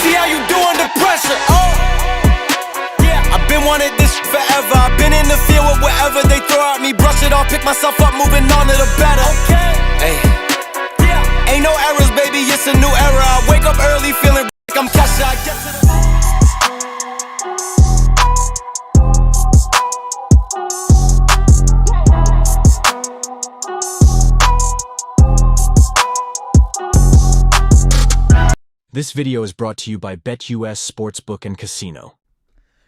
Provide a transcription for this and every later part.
see how you do under pressure. Oh, yeah, I've been wanting this forever. I've been in the field with whatever they throw at me. Brush it off, pick myself up, moving on to the better. Okay, hey, yeah, ain't no errors, baby, it's a new era. I wake up early feeling like I'm Kesha. I get to the This video is brought to you by BetUS Sportsbook and Casino.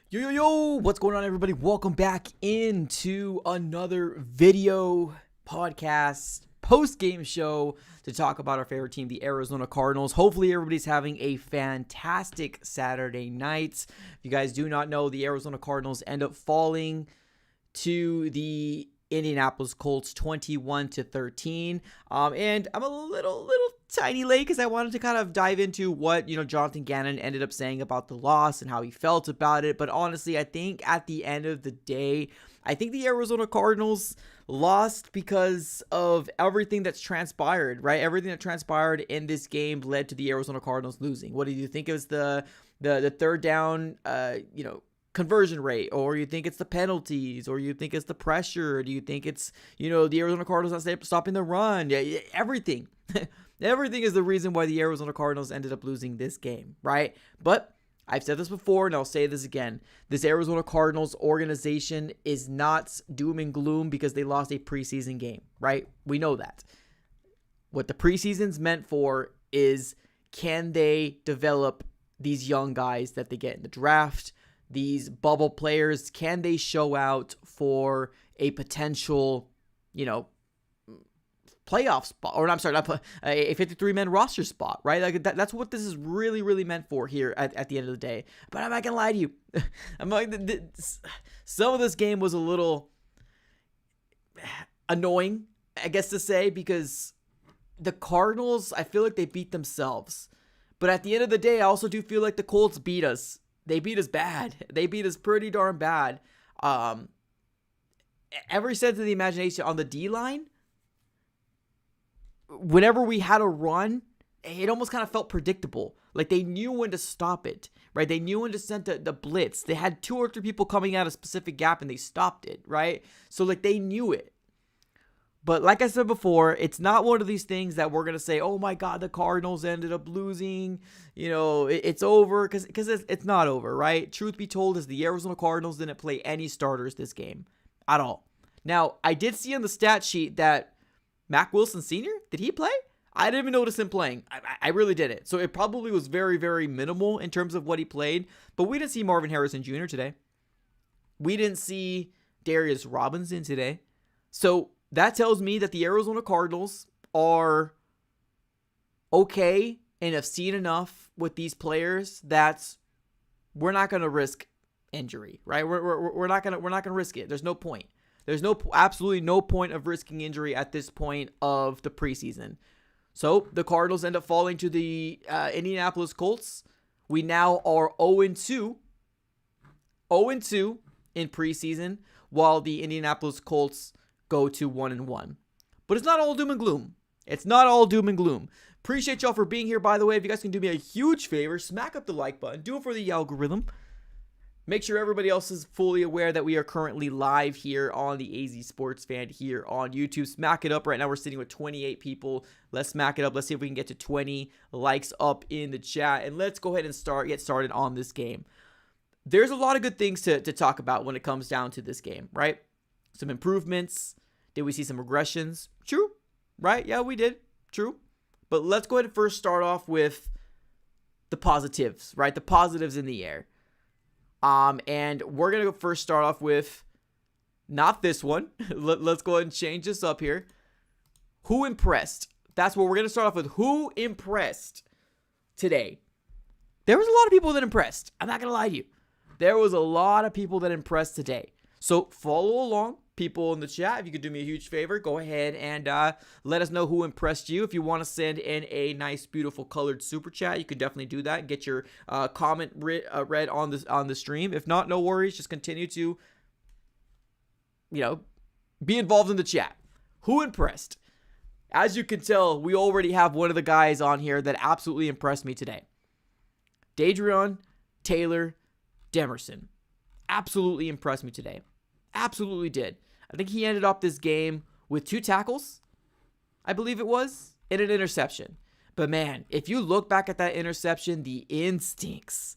Yo, what's going on, everybody? Welcome back into another video podcast post-game show to talk about our favorite team, the Arizona Cardinals. Hopefully, everybody's having a fantastic Saturday night. If you guys do not know, the Arizona Cardinals end up falling to the Indianapolis Colts 21-13. And I'm a little tiny late because I wanted to kind of dive into what, Jonathan Gannon ended up saying about the loss and how he felt about it. But honestly, I think at the end of the day, I think the Arizona Cardinals lost because of everything that's transpired, right? Everything that transpired in this game led to the Arizona Cardinals losing. What do you think it was the third down, conversion rate, or you think it's the penalties, or you think it's the pressure? Do you think it's, the Arizona Cardinals not stopping the run? Yeah, everything. Everything is the reason why the Arizona Cardinals ended up losing this game, right? But I've said this before, and I'll say this again. This Arizona Cardinals organization is not doom and gloom because they lost a preseason game, right? We know that. What the preseason's meant for is, can they develop these young guys that they get in the draft? These bubble players, can they show out for a potential, playoff spot? Or I'm sorry, not a 53-man roster spot, right? Like that's what this is really meant for here at the end of the day. But I'm not gonna lie to you. I'm like, some of this game was a little annoying, I guess to say, because the Cardinals, I feel like they beat themselves. But at the end of the day, I also do feel like the Colts beat us. They beat us bad. They beat us pretty darn bad. Every sense of the imagination on the D-line, whenever we had a run, it almost kind of felt predictable. Like they knew when to stop it, right? They knew when to send the blitz. They had 2 or 3 people coming out a specific gap and they stopped it, right? So like they knew it. But like I said before, it's not one of these things that we're going to say, oh my God, the Cardinals ended up losing. It's over, because it's not over, right? Truth be told is the Arizona Cardinals didn't play any starters this game at all. Now, I did see on the stat sheet that Mac Wilson Sr., did he play? I didn't even notice him playing. I really didn't. So it probably was very, very minimal in terms of what he played. But we didn't see Marvin Harrison Jr. today. We didn't see Darius Robinson today. So that tells me that the Arizona Cardinals are okay and have seen enough with these players that we're not going to risk injury, right? We're not going to risk it. There's no point. There's absolutely no point of risking injury at this point of the preseason. So the Cardinals end up falling to the Indianapolis Colts. We now are 0-2 in preseason, while the Indianapolis Colts go to 1-1. But it's not all doom and gloom. It's not all doom and gloom. Appreciate y'all for being here, by the way. If you guys can do me a huge favor, smack up the like button. Do it for the algorithm. Make sure everybody else is fully aware that we are currently live here on the AZ Sports Fan here on YouTube. Smack it up. Right now we're sitting with 28 people. Let's smack it up. Let's see if we can get to 20 likes up in the chat. And let's go ahead and get started on this game. There's a lot of good things to talk about when it comes down to this game, right? Some improvements. Did we see some regressions? True, right? Yeah, we did. True. But let's go ahead and first start off with the positives, right? The positives in the air. And we're going to first start off with not this one. Let's go ahead and change this up here. Who impressed? That's what we're going to start off with. Who impressed today? There was a lot of people that impressed. I'm not going to lie to you. There was a lot of people that impressed today. So follow along, people in the chat. If you could do me a huge favor, go ahead and let us know who impressed you. If you want to send in a nice, beautiful colored super chat, you can definitely do that and get your comment read on the stream. If not, no worries. Just continue to, be involved in the chat. Who impressed? As you can tell, we already have one of the guys on here that absolutely impressed me today. Dadrian Taylor Demerson absolutely impressed me today. Absolutely did. I think he ended up this game with 2 tackles, I believe it was, and an interception. But man, if you look back at that interception, the instincts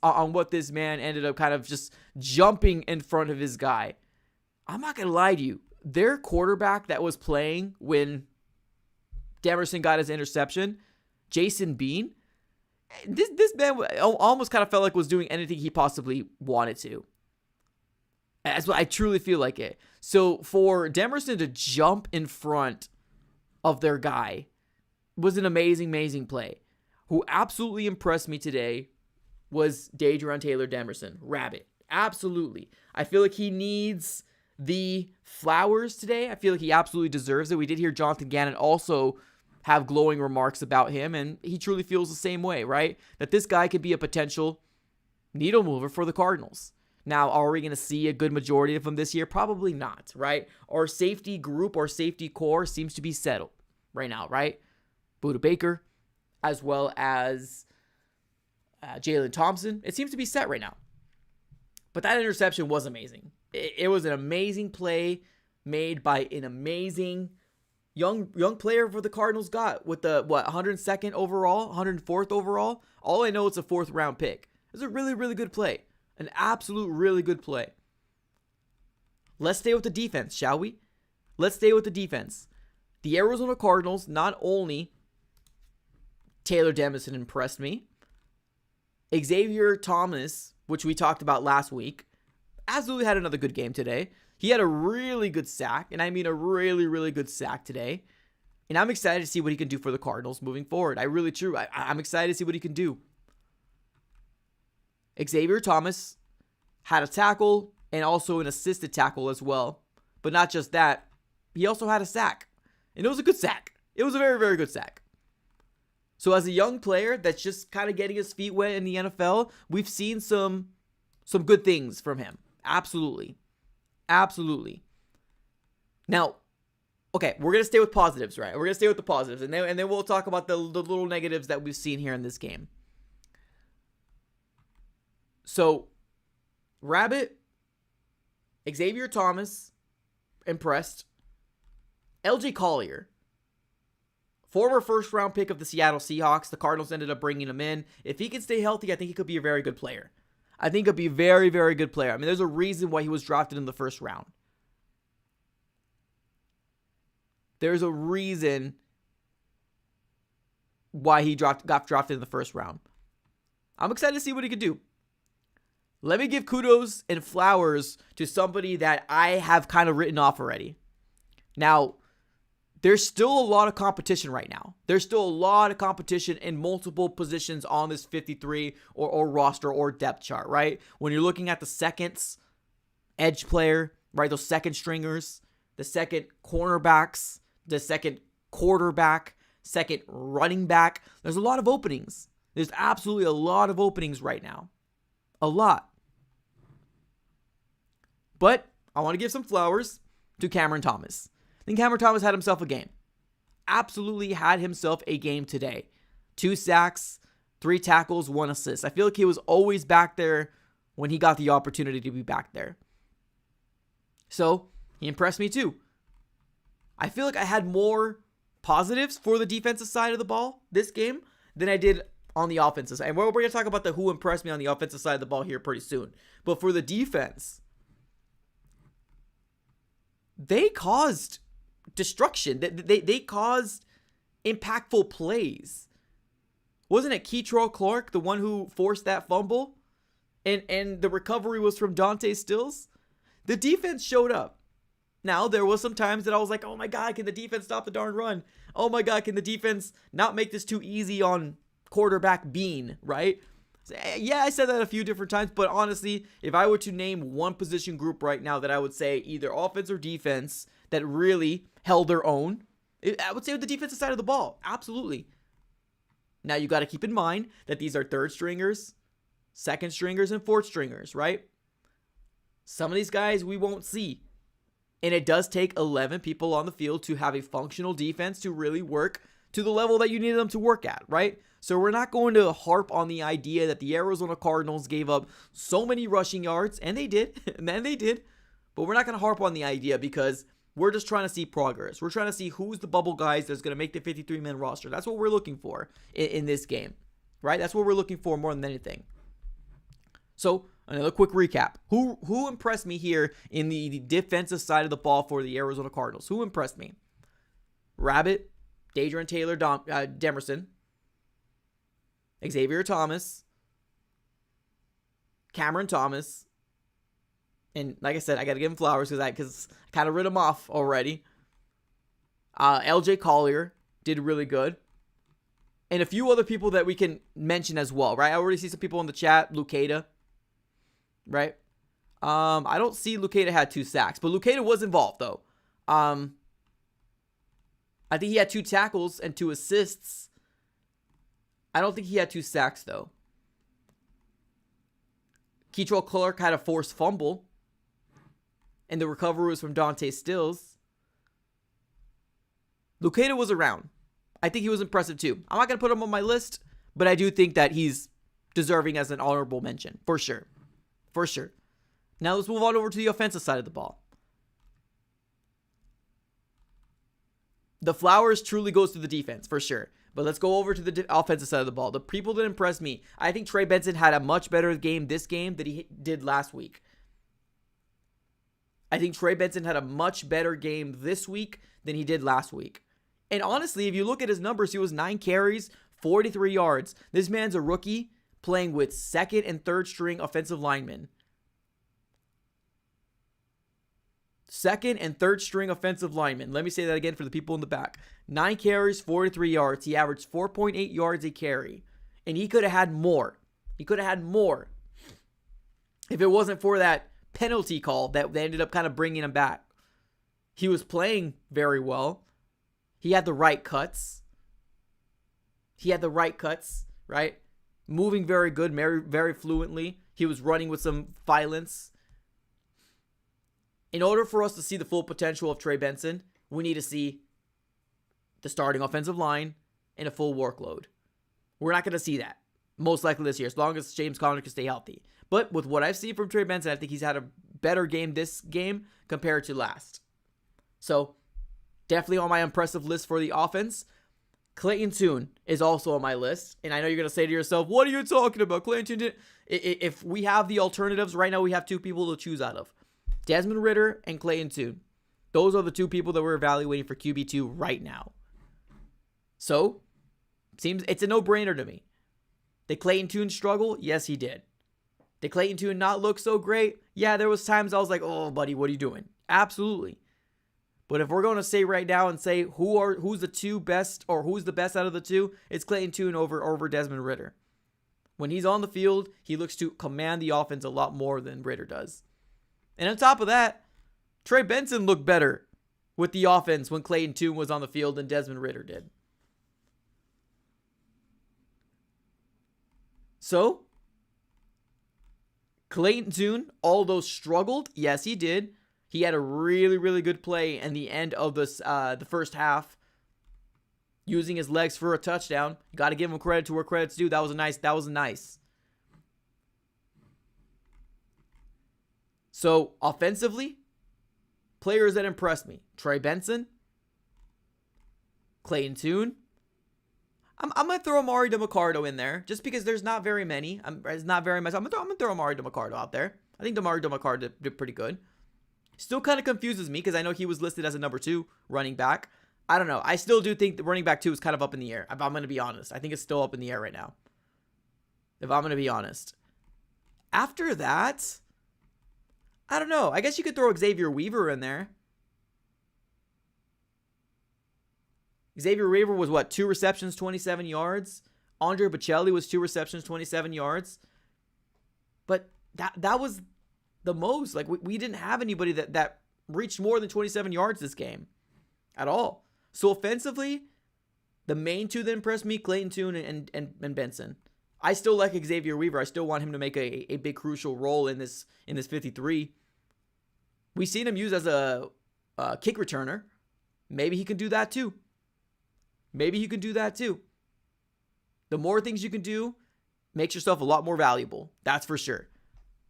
on what this man ended up kind of just jumping in front of his guy. I'm not going to lie to you. Their quarterback that was playing when Demerson got his interception, Jason Bean, this man almost kind of felt like was doing anything he possibly wanted to. That's what I truly feel like it. So for Demerson to jump in front of their guy was an amazing play. Who absolutely impressed me today was Dadrian Taylor Demerson. Rabbit. Absolutely. I feel like he needs the flowers today. I feel like he absolutely deserves it. We did hear Jonathan Gannon also have glowing remarks about him, and he truly feels the same way, right? That this guy could be a potential needle mover for the Cardinals. Now, are we going to see a good majority of them this year? Probably not, right? Our safety group, our safety core seems to be settled right now, right? Budda Baker, as well as Jalen Thompson. It seems to be set right now. But that interception was amazing. It was an amazing play made by an amazing young player for the Cardinals got with the, 102nd overall, 104th overall. All I know it's a 4th round pick. It was a really good play. An absolute really good play. Let's stay with the defense, shall we? Let's stay with the defense. The Arizona Cardinals, not only Taylor Demerson impressed me, Xavier Thomas, which we talked about last week, absolutely had another good game today. He had a really good sack, and I mean a really good sack today. And I'm excited to see what he can do for the Cardinals moving forward. I'm excited to see what he can do. Xavier Thomas had a tackle and also an assisted tackle as well. But not just that, he also had a sack. And it was a good sack. It was a very good sack. So as a young player that's just kind of getting his feet wet in the NFL, we've seen some good things from him. Absolutely. Now, okay, we're going to stay with positives, right? We're going to stay with the positives, and then we'll talk about the little negatives that we've seen here in this game. So, Rabbit, Xavier Thomas, impressed. LJ Collier, former first-round pick of the Seattle Seahawks. The Cardinals ended up bringing him in. If he can stay healthy, I think he could be a very good player. I think he'll be a very good player. I mean, there's a reason why he was drafted in the first round. There's a reason why he got drafted in the first round. I'm excited to see what he could do. Let me give kudos and flowers to somebody that I have kind of written off already. Now, there's still a lot of competition right now. There's still a lot of competition in multiple positions on this 53 or roster or depth chart, right? When you're looking at the seconds, edge player, right? Those second stringers, the second cornerbacks, the second quarterback, second running back. There's a lot of openings. There's absolutely a lot of openings right now. A lot. But I want to give some flowers to Cameron Thomas. I think Cameron Thomas had himself a game. Absolutely had himself a game today. 2 sacks, 3 tackles, 1 assist. I feel like he was always back there when he got the opportunity to be back there. So, he impressed me too. I feel like I had more positives for the defensive side of the ball this game than I did on the offensive side. And we're going to talk about who impressed me on the offensive side of the ball here pretty soon. But for the defense, they caused destruction. They caused impactful plays. Wasn't it Keitrell Clark, the one who forced that fumble? And the recovery was from Dante Stills? The defense showed up. Now, there was some times that I was like, oh my God, can the defense stop the darn run? Oh my God, can the defense not make this too easy on quarterback Bean, right? Yeah, I said that a few different times, but honestly, if I were to name one position group right now that I would say either offense or defense that really held their own, I would say the defensive side of the ball. Absolutely. Now, you got to keep in mind that these are third stringers, second stringers, and fourth stringers, right? Some of these guys we won't see. And it does take 11 people on the field to have a functional defense to really work to the level that you need them to work at, right? So we're not going to harp on the idea that the Arizona Cardinals gave up so many rushing yards, and they did, but we're not going to harp on the idea because we're just trying to see progress. We're trying to see who's the bubble guys that's going to make the 53-man roster. That's what we're looking for in this game, right? That's what we're looking for more than anything. So, another quick recap. Who impressed me here in the defensive side of the ball for the Arizona Cardinals? Who impressed me? Rabbit, Dadrian Taylor Demerson, Xavier Thomas, Cameron Thomas, and like I said, I got to give him flowers because I kind of read him off already. LJ Collier did really good. And a few other people that we can mention as well, right? I already see some people in the chat. Lucada, right? I don't see Lucada had 2 sacks, but Lucada was involved, though. I think he had 2 tackles and 2 assists. I don't think he had 2 sacks, though. Keitrell Clark had a forced fumble, and the recovery was from Dante Stills. Lucada was around. I think he was impressive, too. I'm not going to put him on my list, but I do think that he's deserving as an honorable mention, for sure. For sure. Now let's move on over to the offensive side of the ball. The flowers truly goes to the defense, for sure. But let's go over to the offensive side of the ball. The people that impressed me, I think Trey Benson had a much better game this game than he did last week. I think Trey Benson had a much better game this week than he did last week. And honestly, if you look at his numbers, he was 9 carries, 43 yards. This man's a rookie playing with second and third string offensive linemen. Second and third string offensive linemen. Let me say that again for the people in the back. 9 carries, 43 yards. He averaged 4.8 yards a carry. And he could have had more. He could have had more if it wasn't for that penalty call that they ended up kind of bringing him back. He was playing very well. He had the right cuts. Right? Moving very good, very, very fluently. He was running with some violence. In order for us to see the full potential of Trey Benson, we need to see the starting offensive line and a full workload. We're not going to see that, most likely this year, as long as James Conner can stay healthy. But with what I've seen from Trey Benson, I think he's had a better game this game compared to last. So, definitely on my impressive list for the offense. Clayton Tune is also on my list. And I know you're going to say to yourself, what are you talking about? Clayton Tune didn't... If we have the alternatives, right now we have 2 people to choose out of. Desmond Ridder and Clayton Tune. Those are the 2 people that we're evaluating for QB2 right now. So, seems it's a no-brainer to me. Did Clayton Tune struggle? Yes, he did. Did Clayton Tune not look so great? Yeah, there was times I was like, oh, buddy, what are you doing? Absolutely. But if we're going to say right now and say who's the 2 best or who's the best out of the 2, it's Clayton Tune over Desmond Ridder. When he's on the field, he looks to command the offense a lot more than Ridder does. And on top of that, Trey Benson looked better with the offense when Clayton Tune was on the field than Desmond Ridder did. So, Clayton Tune, although struggled, yes, he did. He had a really, really good play in the end of the first half, using his legs for a touchdown. Got to give him credit to where credit's due. That was nice. So, offensively, players that impressed me. Trey Benson, Clayton Tune. I'm going to throw Amari DeMarcado in there, just because there's not very many. It's not very much. I'm going to throw Amari DeMarcado out there. I think Amari DeMarcado did pretty good. Still kind of confuses me, because I know he was listed as a number 2 running back. I don't know. I still do think the running back 2 is kind of up in the air, if I'm going to be honest. I think it's still up in the air right now, if I'm going to be honest. After that, I don't know. I guess you could throw Xavier Weaver in there. Xavier Weaver was 2 receptions, 27 yards. Andre Bocelli was 2 receptions, 27 yards. But that was the most. Like, we didn't have anybody that reached more than 27 yards this game at all. So offensively, the main 2 that impressed me, Clayton Tune and Benson. I still like Xavier Weaver. I still want him to make a big crucial role in this 53. We've seen him used as a kick returner. Maybe he can do that too. The more things you can do makes yourself a lot more valuable. That's for sure.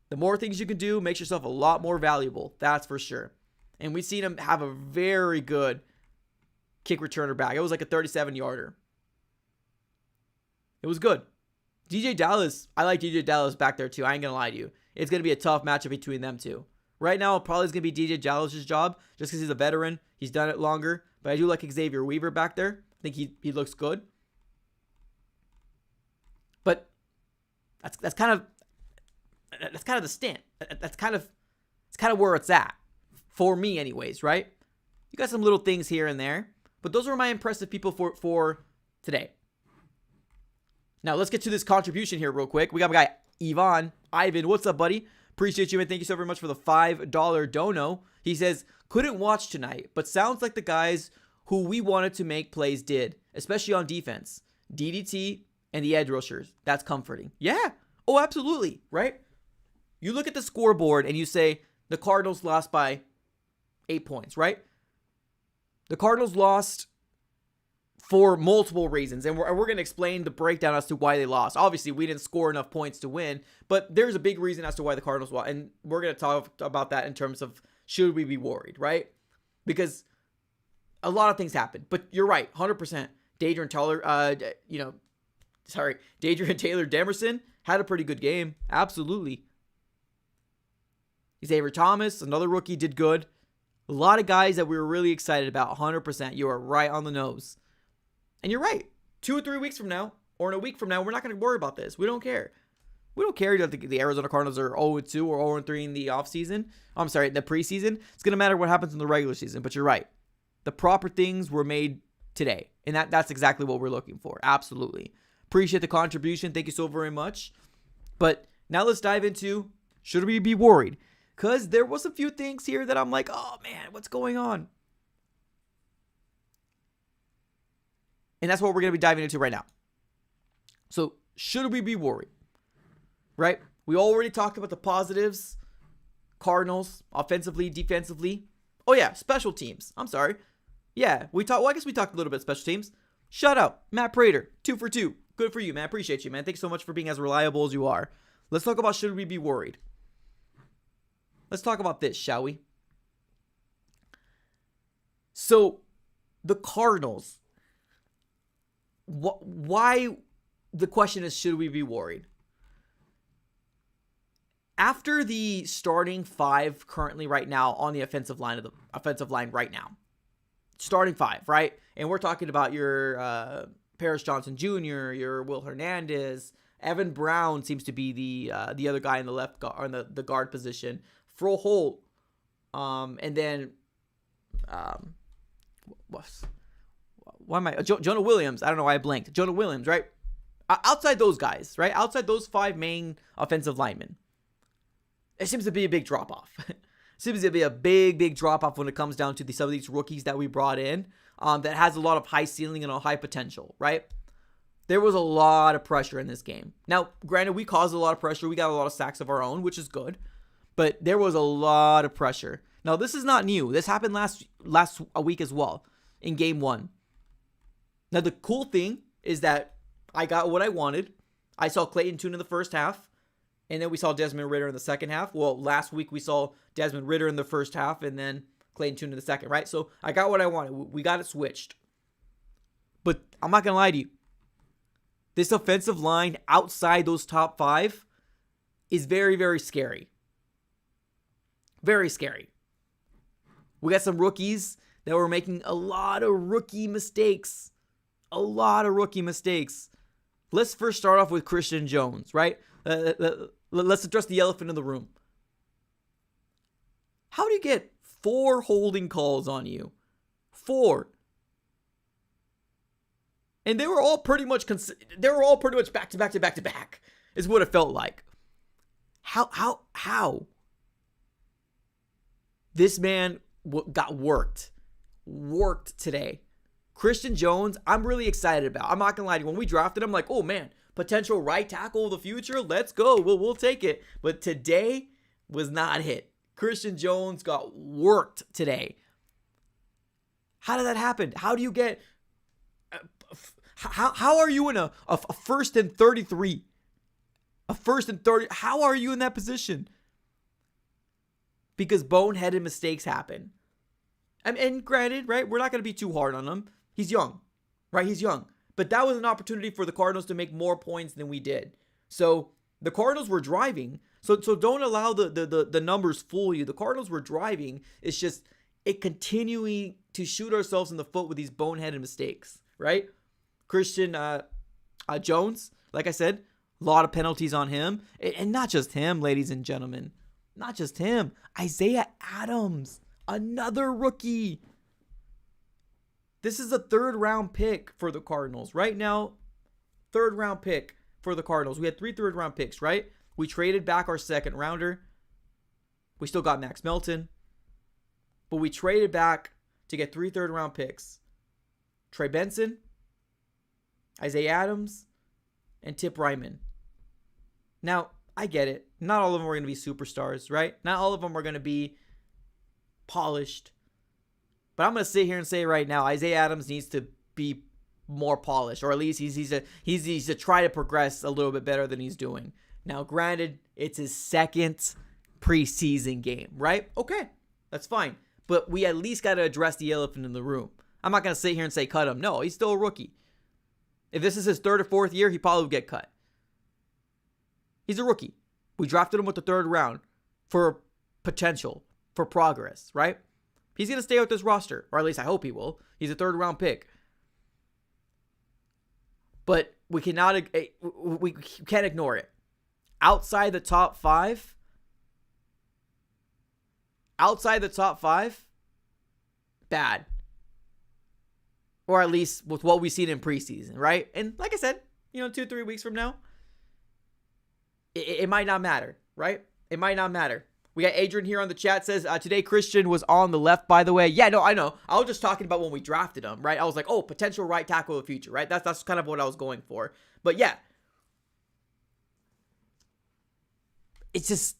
The more things you can do makes yourself a lot more valuable. That's for sure. And we've seen him have a very good kick returner back. It was like a 37-yarder. It was good. DJ Dallas, I like DJ Dallas back there too. I ain't going to lie to you. It's going to be a tough matchup between them two. Right now, it probably is going to be DJ Dallas' job just because he's a veteran. He's done it longer. But I do like Xavier Weaver back there. I think he looks good. But that's kind of the stint. It's kind of where it's at for me, anyways. Right? You got some little things here and there, but those are my impressive people for today. Now let's get to this contribution here real quick. We got my guy Ivan. What's up, buddy? Appreciate you, man. Thank you so very much for the $5 dono. He says, couldn't watch tonight, but sounds like the guys who we wanted to make plays did, especially on defense. DDT and the edge rushers. That's comforting. Yeah. Oh, absolutely. Right? You look at the scoreboard and you say the Cardinals lost by 8 points, right? The Cardinals lost for multiple reasons, and we're going to explain the breakdown as to why they lost. Obviously, we didn't score enough points to win, but there's a big reason as to why the Cardinals lost, and we're going to talk about that in terms of should we be worried, right? Because a lot of things happen, but you're right, 100%. Dadrian Taylor Demerson had a pretty good game, absolutely. Xavier Thomas, another rookie, did good. A lot of guys that we were really excited about, 100%. You are right on the nose. And you're right. 2 or 3 weeks from now, or in a week from now, we're not going to worry about this. We don't care. We don't care that the Arizona Cardinals are 0-2 or 0-3 in the offseason. I'm sorry, the preseason. It's going to matter what happens in the regular season, but you're right. The proper things were made today, and that's exactly what we're looking for. Absolutely. Appreciate the contribution. Thank you so very much. But now let's dive into, should we be worried? Because there was a few things here that I'm like, oh man, what's going on? And that's what we're going to be diving into right now. So, should we be worried? Right? We already talked about the positives. Cardinals, offensively, defensively. Oh yeah, special teams. I'm sorry. Yeah, I guess we talked a little bit special teams. Shout out, Matt Prater, 2 for 2. Good for you, man. Appreciate you, man. Thanks so much for being as reliable as you are. Let's talk about should we be worried. Let's talk about this, shall we? So, the Cardinals. Why the question is, should we be worried? After the starting 5 currently right now on the offensive line right now. Starting 5, right? And we're talking about your Paris Johnson Jr., your Will Hernandez, Evan Brown seems to be the other guy in the left guard, or in the guard position. Fro Holt, and then Jonah Williams. I don't know why I blanked. Jonah Williams, right? Outside those guys, right? Outside those 5 main offensive linemen, it seems to be a big drop-off. Seems to be a big drop-off when it comes down to some of these rookies that we brought in that has a lot of high ceiling and a high potential, right? There was a lot of pressure in this game. Now, granted, we caused a lot of pressure. We got a lot of sacks of our own, which is good. But there was a lot of pressure. Now, this is not new. This happened last week as well in game 1. Now, the cool thing is that I got what I wanted. I saw Clayton Tune in the first half, and then we saw Desmond Ridder in the second half. Well, last week we saw Desmond Ridder in the first half, and then Clayton Tune in the second, right? So I got what I wanted. We got it switched. But I'm not going to lie to you. This offensive line outside those top 5 is very, very scary. Very scary. We got some rookies that were making a lot of rookie mistakes. Let's first start off with Christian Jones, right? Let's address the elephant in the room. How do you get 4 holding calls on you? 4. And they were all pretty much back to back is what it felt like. How? This man got worked today. Christian Jones, I'm really excited about. I'm not going to lie to you. When we drafted him, like, oh man, potential right tackle of the future. Let's go. We'll take it. But today was not hit. Christian Jones got worked today. How did that happen? How do you get How are you in a first and 33? A first and 30. How are you in that position? Because boneheaded mistakes happen. And granted, right, we're not going to be too hard on him. He's young, right? He's young. But that was an opportunity for the Cardinals to make more points than we did. So the Cardinals were driving. So don't allow the numbers fool you. The Cardinals were driving. It's just it continuing to shoot ourselves in the foot with these boneheaded mistakes, right? Christian Jones, like I said, a lot of penalties on him. And not just him, ladies and gentlemen. Not just him. Isaiah Adams, another rookie. This is a third-round pick for the Cardinals. Right now, third-round pick for the Cardinals. We had 3 third-round picks, right? We traded back our second-rounder. We still got Max Melton. But we traded back to get 3 third-round picks. Trey Benson, Isaiah Adams, and Tip Ryman. Now, I get it. Not all of them are going to be superstars, right? Not all of them are going to be polished. But I'm going to sit here and say right now, Isaiah Adams needs to be more polished, or at least he's to try to progress a little bit better than he's doing. Now, granted, it's his second preseason game, right? Okay, that's fine. But we at least got to address the elephant in the room. I'm not going to sit here and say cut him. No, he's still a rookie. If this is his 3rd or 4th year, he probably would get cut. He's a rookie. We drafted him with the 3rd round for potential, for progress, right? He's going to stay with this roster, or at least I hope he will. He's a 3rd round pick. But we can't ignore it. Outside the top 5, bad. Or at least with what we've seen in preseason, right? And like I said, 2-3 weeks from now, it might not matter, right? It might not matter. We got Adrian here on the chat, says, today Christian was on the left, by the way. Yeah, no, I know. I was just talking about when we drafted him, right? I was like, oh, potential right tackle of the future, right? That's kind of what I was going for. But yeah. It's just,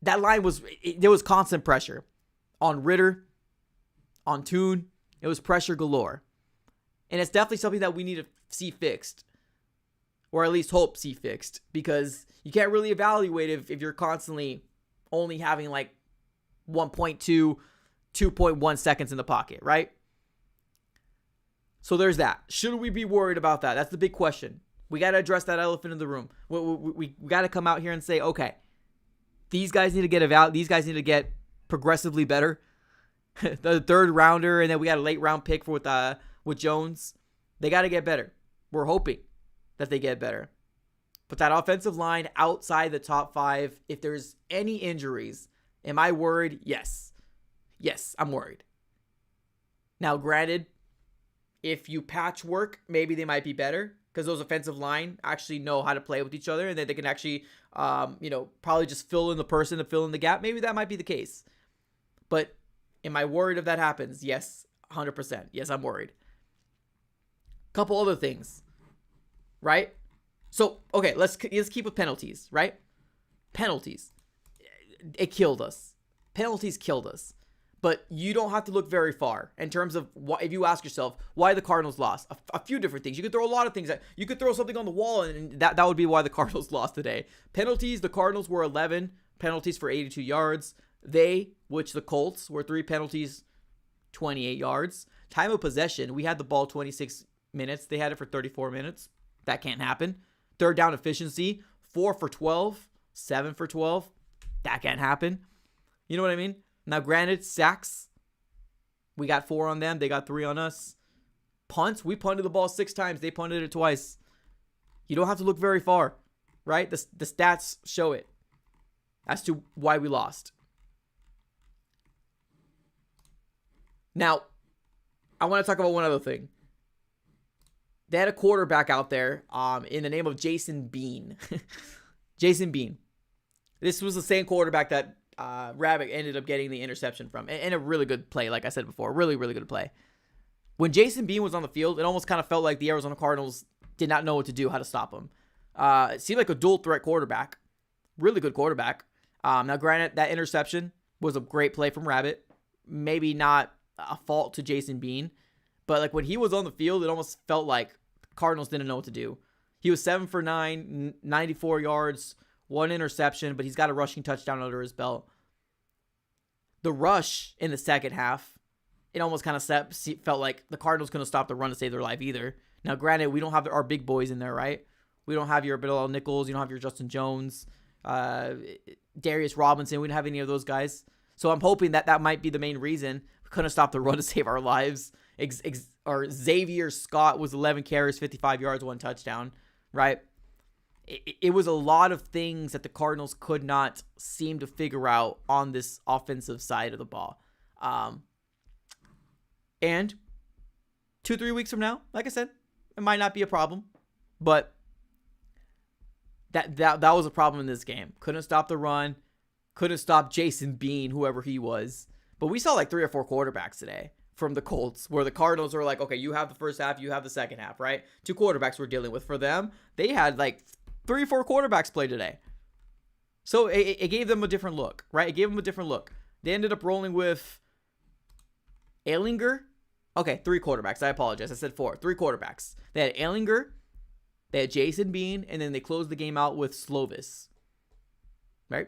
that line there was constant pressure. On Ritter, on Toon, it was pressure galore. And it's definitely something that we need to see fixed. Or at least hope see fixed. Because you can't really evaluate if you're constantly only having like 1.2, 2.1 seconds in the pocket, right? So there's that. Should we be worried about that? That's the big question. We got to address that elephant in the room. We got to come out here and say, okay, these guys need to get these guys need to get progressively better. The 3rd rounder, and then we got a late round pick with Jones. They got to get better. We're hoping that they get better. But that offensive line outside the top 5, if there's any injuries, am I worried? Yes. Yes, I'm worried. Now, granted, if you patchwork, maybe they might be better because those offensive line actually know how to play with each other, and then they can actually, probably just fill in the person to fill in the gap. Maybe that might be the case. But am I worried if that happens? Yes, 100%. Yes, I'm worried. Couple other things, right? So, okay, let's keep with penalties, right? Penalties. It killed us. Penalties killed us. But you don't have to look very far in terms of if you ask yourself why the Cardinals lost. A few different things. You could throw a lot of things. You could throw something on the wall, and that would be why the Cardinals lost today. Penalties, the Cardinals were 11 penalties for 82 yards. Which the Colts, were 3 penalties, 28 yards. Time of possession, we had the ball 26 minutes. They had it for 34 minutes. That can't happen. 3rd down efficiency, 4 for 12, 7 for 12. That can't happen. You know what I mean? Now, granted, sacks, we got 4 on them. They got 3 on us. Punts, we punted the ball 6 times. They punted it twice. You don't have to look very far, right? The stats show it as to why we lost. Now, I want to talk about one other thing. They had a quarterback out there in the name of Jason Bean. Jason Bean. This was the same quarterback that Rabbit ended up getting the interception from. And a really good play, like I said before. Really, really good play. When Jason Bean was on the field, it almost kind of felt like the Arizona Cardinals did not know what to do, how to stop him. It seemed like a dual-threat quarterback. Really good quarterback. Now, granted, that interception was a great play from Rabbit. Maybe not a fault to Jason Bean. But like when he was on the field, it almost felt like Cardinals didn't know what to do. He was 7 for 9, 94 yards, 1 interception, but he's got a rushing touchdown under his belt. The rush in the second half, it almost kind of felt like the Cardinals couldn't stop the run to save their life either. Now, granted, we don't have our big boys in there, right? We don't have your Bilal Nichols. You don't have your Justin Jones, Darius Robinson. We don't have any of those guys. So I'm hoping that might be the main reason we couldn't stop the run to save our lives. Or Xavier Scott was 11 carries, 55 yards, 1 touchdown, right? It was a lot of things that the Cardinals could not seem to figure out on this offensive side of the ball. And 2-3 weeks from now, like I said, it might not be a problem, but that was a problem in this game. Couldn't stop the run, couldn't stop Jason Bean, whoever he was. But we saw like 3 or 4 quarterbacks today from the Colts, where the Cardinals were like, okay, you have the first half, you have the second half, right? 2 quarterbacks we're dealing with. For them, they had like 3 or 4 quarterbacks play today. So it gave them a different look, right? It gave them a different look. They ended up rolling with Ehlinger. Okay, 3 quarterbacks. I apologize. I said 4. 3 quarterbacks. They had Ehlinger, they had Jason Bean, and then they closed the game out with Slovis. Right?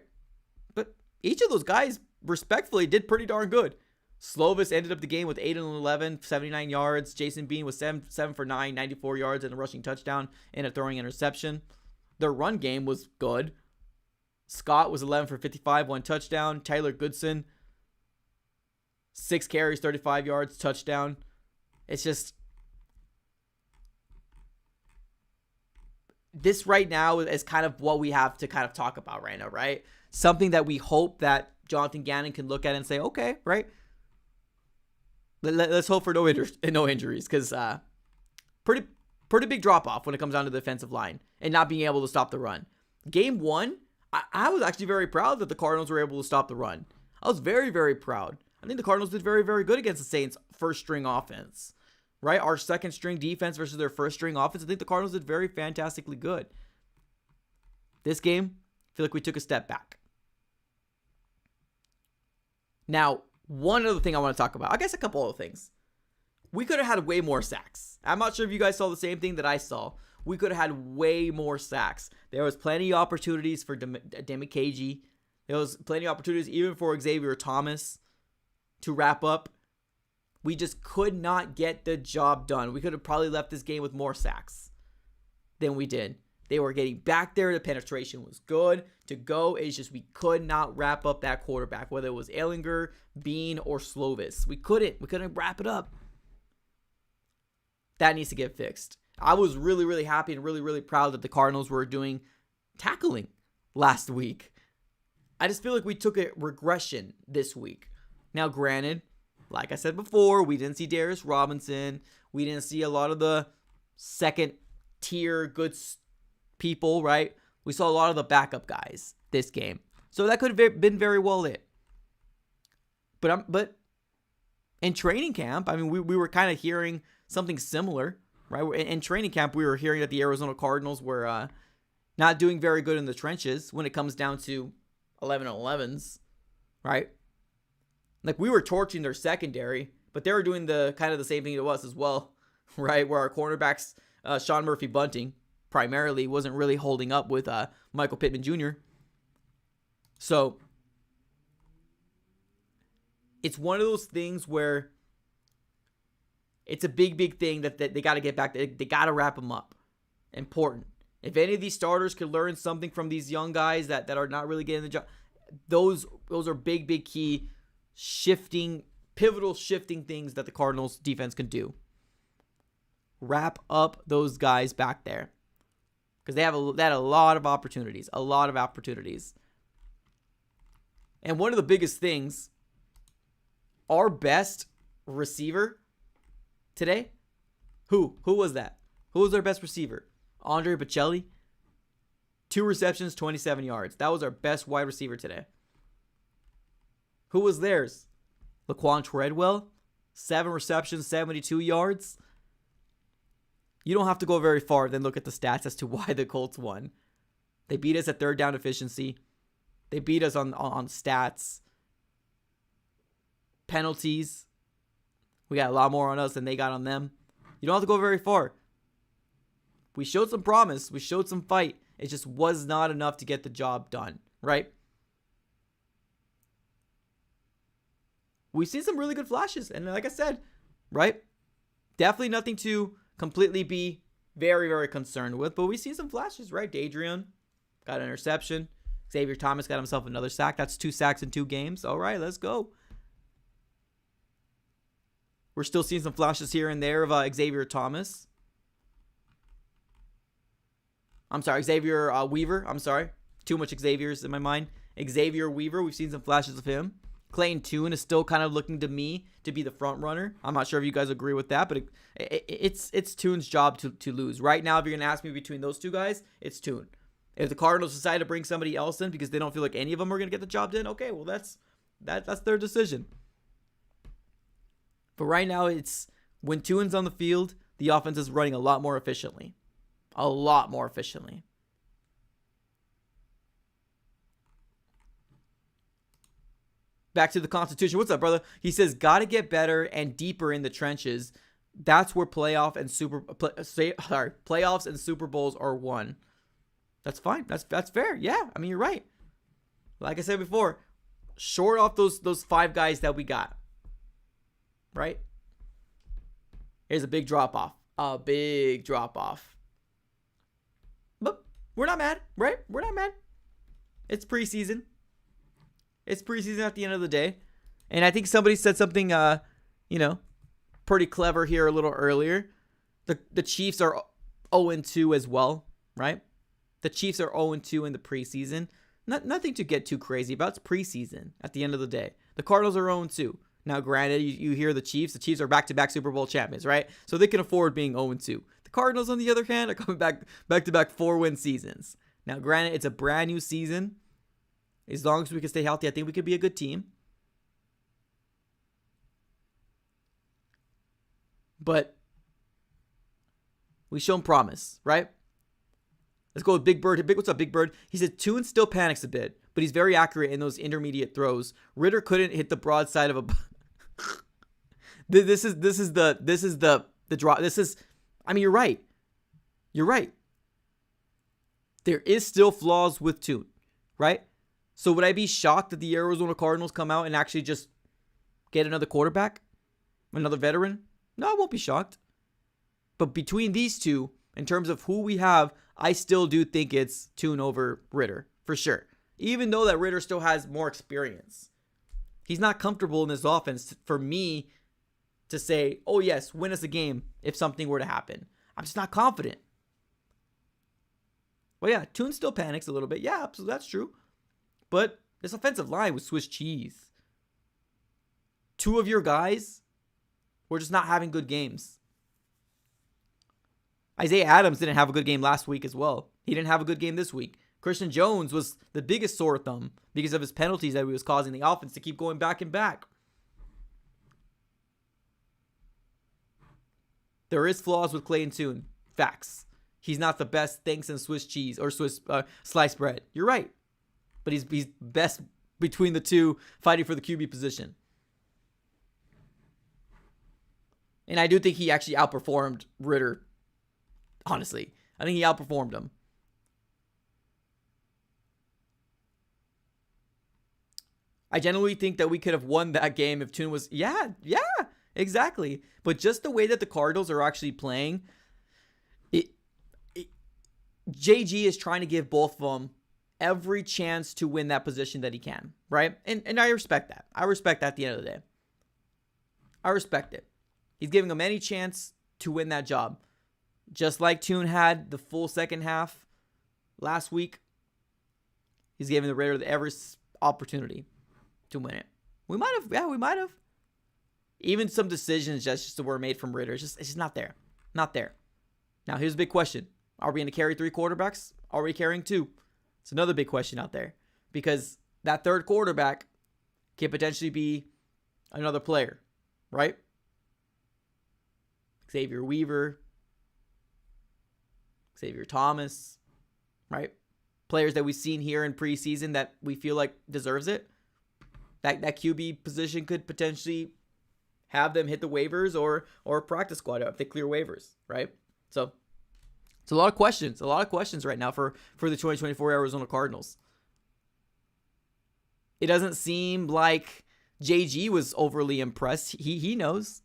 But each of those guys, respectfully, did pretty darn good. Slovis ended up the game with 8 and 11, 79 yards. Jason Bean was 7 for 9, 94 yards and a rushing touchdown and a throwing interception. Their run game was good. Scott was 11 for 55, 1 touchdown. Tyler Goodson, 6 carries, 35 yards, touchdown. It's just, this right now is kind of what we have to kind of talk about right now, right? Something that we hope that Jonathan Gannon can look at and say, okay, right? Let's hope for no injuries, because pretty big drop-off when it comes down to the defensive line and not being able to stop the run. Game 1, I was actually very proud that the Cardinals were able to stop the run. I was very, very proud. I think the Cardinals did very, very good against the Saints' first-string offense, right? Our second-string defense versus their first-string offense. I think the Cardinals did very fantastically good. This game, I feel like we took a step back. Now, one other thing I want to talk about. I guess a couple other things. We could have had way more sacks. I'm not sure if you guys saw the same thing that I saw. We could have had way more sacks. There was plenty of opportunities for Demikage. There was plenty of opportunities even for Xavier Thomas to wrap up. We just could not get the job done. We could have probably left this game with more sacks than we did. They were getting back there. The penetration was good to go. It's just we could not wrap up that quarterback, whether it was Ehlinger, Bean, or Slovis. We couldn't wrap it up. That needs to get fixed. I was really, really happy and really, really proud that the Cardinals were doing tackling last week. I just feel like we took a regression this week. Now, granted, like I said before, we didn't see Darius Robinson. We didn't see a lot of the second-tier good people, right? We saw a lot of the backup guys this game. So that could have been very well it. But in training camp, I mean, we were kind of hearing something similar, right? In training camp, we were hearing that the Arizona Cardinals were not doing very good in the trenches when it comes down to 11-on-11s, right? Like, we were torching their secondary, but they were doing the kind of the same thing to us as well, right? Where our cornerbacks, Sean Murphy-Bunting, primarily wasn't really holding up with Michael Pittman Jr. So it's one of those things where it's a big thing that they got to get back. They got to wrap them up. Important. If any of these starters could learn something from these young guys that are not really getting the job, those are big key pivotal shifting things that the Cardinals defense can do. Wrap up those guys back there. Because they had a lot of opportunities. And one of the biggest things, our best receiver today, who was that? Who was our best receiver? Andre Bocelli. 2 receptions, 27 yards. That was our best wide receiver today. Who was theirs? Laquan Treadwell. 7 receptions, 72 yards. You don't have to go very far, then look at the stats as to why the Colts won. They beat us at third down efficiency. They beat us on stats. Penalties. We got a lot more on us than they got on them. You don't have to go very far. We showed some promise. We showed some fight. It just was not enough to get the job done, right? We've seen some really good flashes. And like I said, right? Definitely nothing to completely be very, very concerned with. But we've seen some flashes, right? Dadrian got an interception. Xavier Thomas got himself another sack. That's 2 sacks in 2 games. All right, let's go. We're still seeing some flashes here and there of Xavier Thomas. I'm sorry, Xavier Weaver. I'm sorry. Too much Xavier's in my mind. Xavier Weaver, we've seen some flashes of him. Clayton Tune is still kind of looking to me to be the front runner. I'm not sure if you guys agree with that, but it's Tune's job to lose. Right now, if you're going to ask me between those 2 guys, it's Tune. If the Cardinals decide to bring somebody else in because they don't feel like any of them are going to get the job done, okay, well, that's their decision. But right now, it's when Tune's on the field, the offense is running a lot more efficiently. A lot more efficiently. Back to the Constitution. What's up, brother? He says, got to get better and deeper in the trenches. That's where playoffs and Super Bowls are won. That's fine. That's fair. Yeah, I mean, you're right. Like I said before, short off those 5 guys that we got. Right? Here's a big drop-off. A big drop-off. But we're not mad, right? We're not mad. It's preseason. It's preseason at the end of the day. And I think somebody said something, pretty clever here a little earlier. The Chiefs are 0-2 as well, right? The Chiefs are 0-2 in the preseason. Nothing to get too crazy about. It's preseason at the end of the day. The Cardinals are 0-2. Now, granted, you hear the Chiefs. The Chiefs are back-to-back Super Bowl champions, right? So they can afford being 0-2. The Cardinals, on the other hand, are coming back-to-back 4-win seasons. Now, granted, it's a brand new season. As long as we can stay healthy, I think we could be a good team. But we've shown promise, right? Let's go with Big Bird. What's up, Big Bird? He said Tune still panics a bit, but he's very accurate in those intermediate throws. Ritter couldn't hit the broadside of a. This is the draw. I mean, you're right. You're right. There is still flaws with Tune, right? So would I be shocked that the Arizona Cardinals come out and actually just get another quarterback, another veteran? No, I won't be shocked. But between these two, in terms of who we have, I still do think it's Tune over Ritter, for sure. Even though that Ritter still has more experience. He's not comfortable in this offense for me to say, oh yes, win us a game if something were to happen. I'm just not confident. Well, yeah, Tune still panics a little bit. Yeah, absolutely, that's true. But this offensive line was Swiss cheese. 2 of your guys were just not having good games. Isaiah Adams didn't have a good game last week as well. He didn't have a good game this week. Christian Jones was the biggest sore thumb because of his penalties that he was causing the offense to keep going back and back. There is flaws with Clayton Tune. Facts. He's not the best thanks in Swiss cheese or Swiss sliced bread. You're right. But he's best between the two fighting for the QB position. And I do think he actually outperformed Ritter. Honestly, I think he outperformed him. I genuinely think that we could have won that game if Tune was... Yeah, exactly. But just the way that the Cardinals are actually playing, JG is trying to give both of them every chance to win that position that he can, right? And I respect that. I respect that at the end of the day. I respect it. He's giving them any chance to win that job. Just like Tune had the full second half last week, he's giving the Raiders every opportunity to win it. We might have. Yeah, we might have. Even some decisions just were made from Ritter. It's just not there. Not there. Now, here's a big question. Are we going to carry 3 quarterbacks? Are we carrying 2? It's another big question out there. Because that third quarterback can potentially be another player, right? Xavier Weaver, Xavier Thomas, right? Players that we've seen here in preseason that we feel like deserves it. That QB position could potentially have them hit the waivers or practice squad if they clear waivers, right? So It's a lot of questions right now for the 2024 Arizona Cardinals. It doesn't seem like JG was overly impressed. He knows.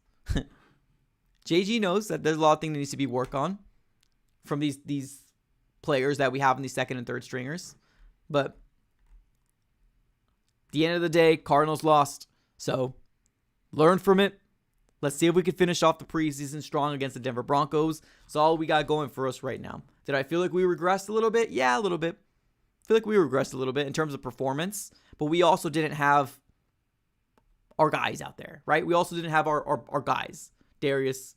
JG knows that there's a lot of things that needs to be worked on from these players that we have in the second and third stringers. But at the end of the day, Cardinals lost. So learn from it. Let's see if we can finish off the preseason strong against the Denver Broncos. That's all we got going for us right now. Did I feel like we regressed a little bit? Yeah, a little bit. I feel like we regressed a little bit in terms of performance, but we also didn't have our guys out there, right? We also didn't have our guys. Darius.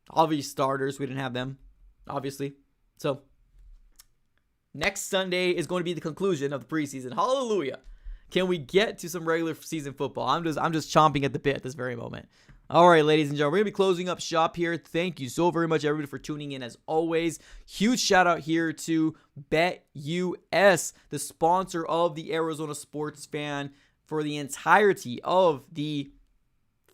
Obvious starters. We didn't have them, obviously. So, next Sunday is going to be the conclusion of the preseason. Hallelujah. Can we get to some regular season football? I'm just chomping at the bit at this very moment. All right, ladies and gentlemen, we're going to be closing up shop here. Thank you so very much, everybody, for tuning in as always. Huge shout out here to BetUS, the sponsor of the Arizona Sports Fan for the entirety of the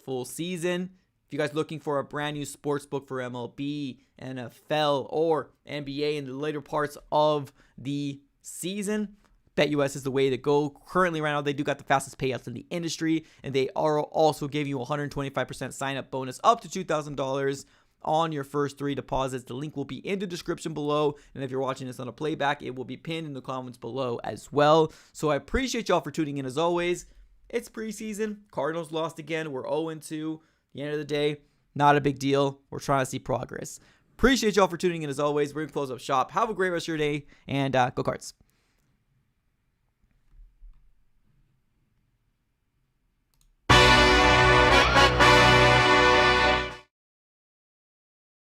full season. If you guys are looking for a brand new sports book for MLB, NFL, or NBA in the later parts of the season, BetUS is the way to go. Currently, right now, they do got the fastest payouts in the industry, and they are also giving you a 125% sign-up bonus up to $2,000 on your first 3 deposits. The link will be in the description below, and if you're watching this on a playback, it will be pinned in the comments below as well. So I appreciate y'all for tuning in as always. It's preseason. Cardinals lost again. We're 0-2. At the end of the day, not a big deal. We're trying to see progress. Appreciate y'all for tuning in as always. We're going to close up shop. Have a great rest of your day, and go Cards.